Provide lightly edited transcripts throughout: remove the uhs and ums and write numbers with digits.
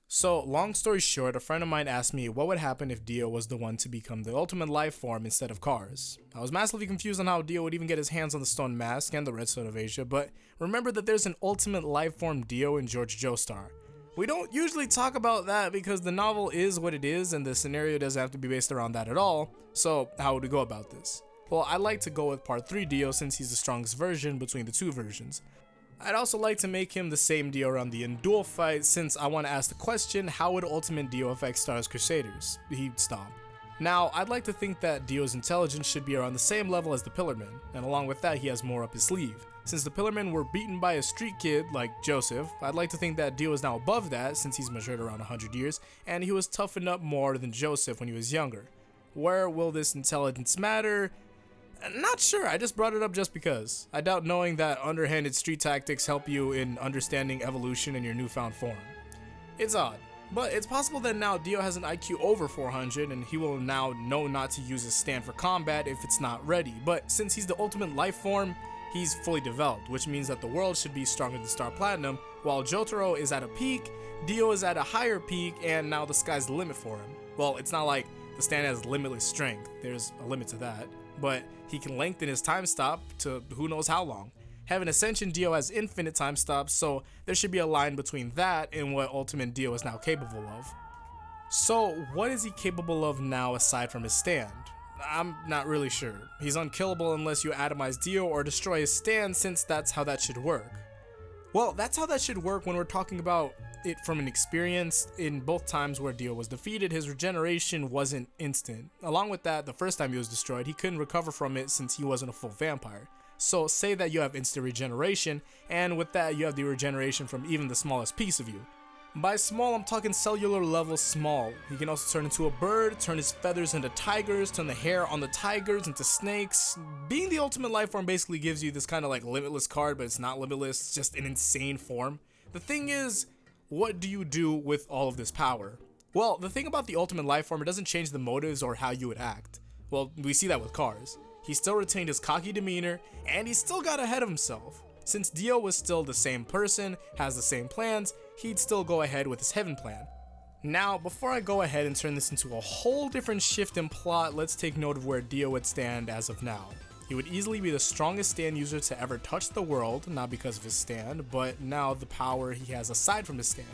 So, long story short, a friend of mine asked me what would happen if Dio was the one to become the ultimate life form instead of Cars. I was massively confused on how Dio would even get his hands on the stone mask and the redstone of Asia, but remember that there's an ultimate life form Dio in George Joestar. We don't usually talk about that because the novel is what it is and the scenario doesn't have to be based around that at all, so how would we go about this? Well, I'd like to go with part 3 Dio since he's the strongest version between the two versions. I'd also like to make him the same Dio around the end duel fight since I want to ask the question, how would Ultimate Dio affect Stardust Crusaders? He'd stomp. Now, I'd like to think that Dio's intelligence should be around the same level as the Pillarmen, and along with that he has more up his sleeve. Since the Pillarmen were beaten by a street kid like Joseph, I'd like to think that Dio is now above that since he's matured around 100 years, and he was toughened up more than Joseph when he was younger. Where will this intelligence matter? Not sure, I just brought it up just because. I doubt knowing that underhanded street tactics help you in understanding evolution in your newfound form. It's odd, but it's possible that now Dio has an IQ over 400 and he will now know not to use his stand for combat if it's not ready, but since he's the ultimate life form, he's fully developed, which means that the world should be stronger than Star Platinum, while Jotaro is at a peak, Dio is at a higher peak, and now the sky's the limit for him. Well, it's not like the stand has limitless strength, there's a limit to that, but he can lengthen his time stop to who knows how long. Heaven Ascension Dio has infinite time stops, so there should be a line between that and what Ultimate Dio is now capable of. So what is he capable of now aside from his stand? I'm not really sure. He's unkillable unless you atomize Dio or destroy his stand, since that's how that should work. Well, that's how that should work when we're talking about it from an experience. In both times where Dio was defeated, his regeneration wasn't instant. Along with that, the first time he was destroyed, he couldn't recover from it since he wasn't a full vampire. So say that you have instant regeneration, and with that you have the regeneration from even the smallest piece of you. By small, I'm talking cellular level small. He can also turn into a bird, turn his feathers into tigers, turn the hair on the tigers into snakes. Being the ultimate life form basically gives you this kind of like limitless card, but it's not limitless, it's just an insane form. The thing is, what do you do with all of this power? Well, the thing about the ultimate life form, it doesn't change the motives or how you would act. Well, we see that with Cars. He still retained his cocky demeanor, and he still got ahead of himself. Since Dio was still the same person, has the same plans, he'd still go ahead with his heaven plan. Now, before I go ahead and turn this into a whole different shift in plot, let's take note of where Dio would stand as of now. He would easily be the strongest stand user to ever touch the world, not because of his stand, but now the power he has aside from his stand.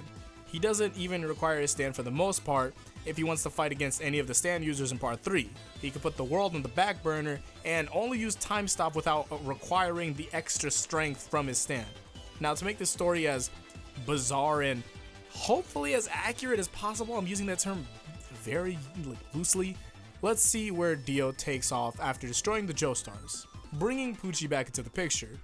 He doesn't even require his stand for the most part if he wants to fight against any of the stand users in part 3. He could put the world on the back burner and only use time stop without requiring the extra strength from his stand. Now, to make this story as bizarre and hopefully as accurate as possible, I'm using that term very loosely, let's see where Dio takes off after destroying the Joestars. Bringing Poochie back into the picture,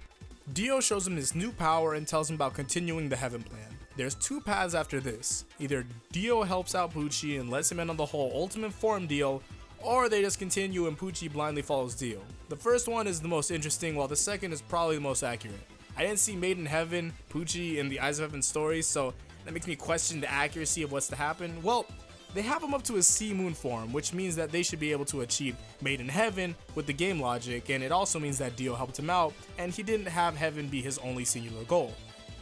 Dio shows him his new power and tells him about continuing the heaven plan. There's two paths after this. Either Dio helps out Poochie and lets him in on the whole ultimate form deal, or they just continue and Poochie blindly follows Dio. The first one is the most interesting, while the second is probably the most accurate. I didn't see Made in Heaven, Poochie in the Eyes of Heaven story, so that makes me question the accuracy of what's to happen. Well, they have him up to his Sea Moon form, which means that they should be able to achieve Made in Heaven with the game logic, and it also means that Dio helped him out, and he didn't have Heaven be his only singular goal.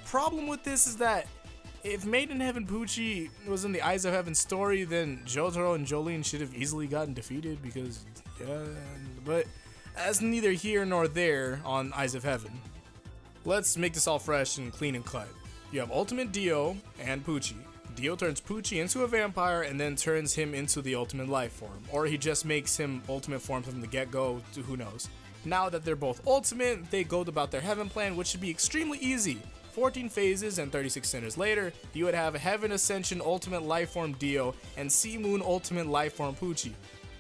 Problem with this is that if Made in Heaven Poochie was in the Eyes of Heaven story, then Jotaro and Jolene should have easily gotten defeated because, yeah, but that's neither here nor there on Eyes of Heaven. Let's make this all fresh and clean and cut. You have Ultimate Dio and Poochie. Dio turns Poochie into a vampire and then turns him into the ultimate life form, or he just makes him ultimate form from the get-go, who knows. Now that they're both ultimate, they go about their heaven plan, which should be extremely easy. 14 phases and 36 centers later, you would have Heaven Ascension Ultimate Lifeform Dio and Sea Moon Ultimate Lifeform Poochie.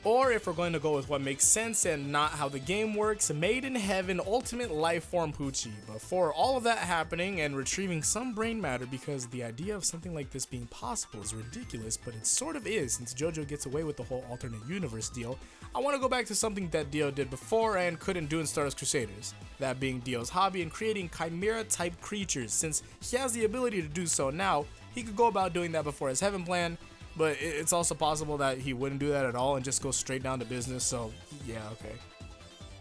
Or if we're going to go with what makes sense and not how the game works, Made in Heaven Ultimate Lifeform Poochie. Before all of that happening and retrieving some brain matter, because the idea of something like this being possible is ridiculous, but it sort of is since JoJo gets away with the whole alternate universe deal, I want to go back to something that Dio did before and couldn't do in Stardust Crusaders. That being Dio's hobby in creating chimera type creatures. Since he has the ability to do so now, he could go about doing that before his heaven plan, but it's also possible that he wouldn't do that at all and just go straight down to business, so yeah, okay.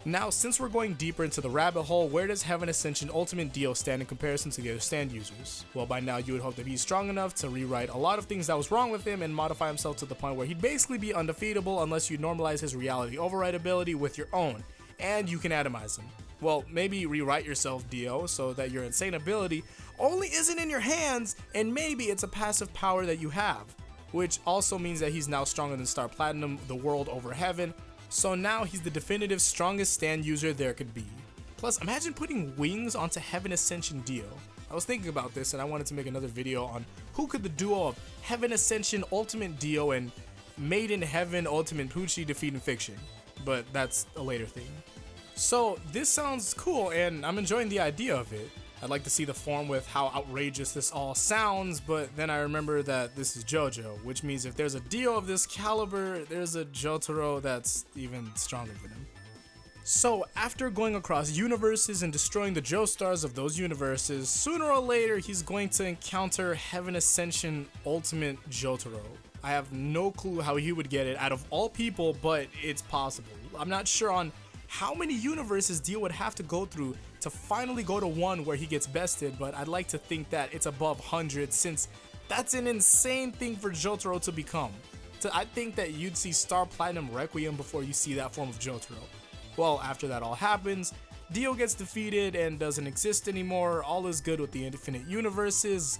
Now, since we're going deeper into the rabbit hole, where does Heaven Ascension Ultimate Dio stand in comparison to the other stand users? Well, by now you would hope that he's strong enough to rewrite a lot of things that was wrong with him and modify himself to the point where he'd basically be undefeatable unless you normalize his reality override ability with your own, and you can atomize him. Well, maybe rewrite yourself, Dio, so that your insane ability only isn't in your hands, and maybe it's a passive power that you have, which also means that he's now stronger than Star Platinum, the world over Heaven. So now he's the definitive strongest stand user there could be. Plus, imagine putting wings onto Heaven Ascension Dio. I was thinking about this and I wanted to make another video on who could the duo of Heaven Ascension Ultimate Dio and Made in Heaven Ultimate Poochie defeat in fiction, but that's a later thing. So this sounds cool and I'm enjoying the idea of it. I'd like to see the form with how outrageous this all sounds, but then I remember that this is JoJo, which means if there's a Dio of this caliber, there's a Jotaro that's even stronger than him. So after going across universes and destroying the Joestars of those universes, sooner or later he's going to encounter Heaven Ascension Ultimate Jotaro. I have no clue how he would get it out of all people, but it's possible. I'm not sure on how many universes Dio would have to go through to finally go to one where he gets bested, but I'd like to think that it's above 100 since that's an insane thing for Jotaro to become. I think that you'd see Star Platinum Requiem before you see that form of Jotaro. Well, after that all happens, Dio gets defeated and doesn't exist anymore, all is good with the infinite universes.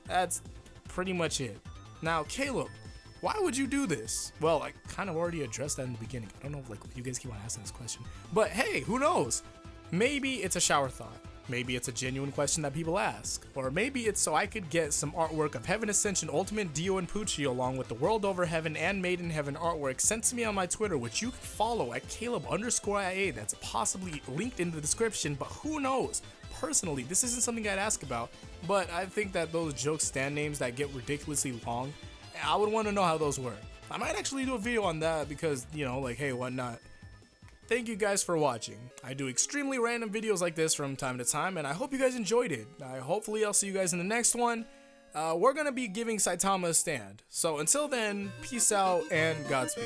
That's pretty much it. Now, Caleb, why would you do this? Well, I kind of already addressed that in the beginning. I don't know if you guys keep on asking this question, but hey, who knows? Maybe it's a shower thought. Maybe it's a genuine question that people ask. Or maybe it's so I could get some artwork of Heaven Ascension Ultimate Dio and Poochie along with the World Over Heaven and Made in Heaven artwork sent to me on my Twitter, which you can follow at Caleb_IA. That's possibly linked in the description, but who knows? Personally, this isn't something I'd ask about, but I think that those joke stand names that get ridiculously long, I would want to know how those work. I might actually do a video on that because, you know, like, hey, whatnot. Thank you guys for watching. I do extremely random videos like this from time to time, and I hope you guys enjoyed it. Hopefully I'll see you guys in the next one. We're gonna be giving Saitama a stand. So until then, peace out and Godspeed.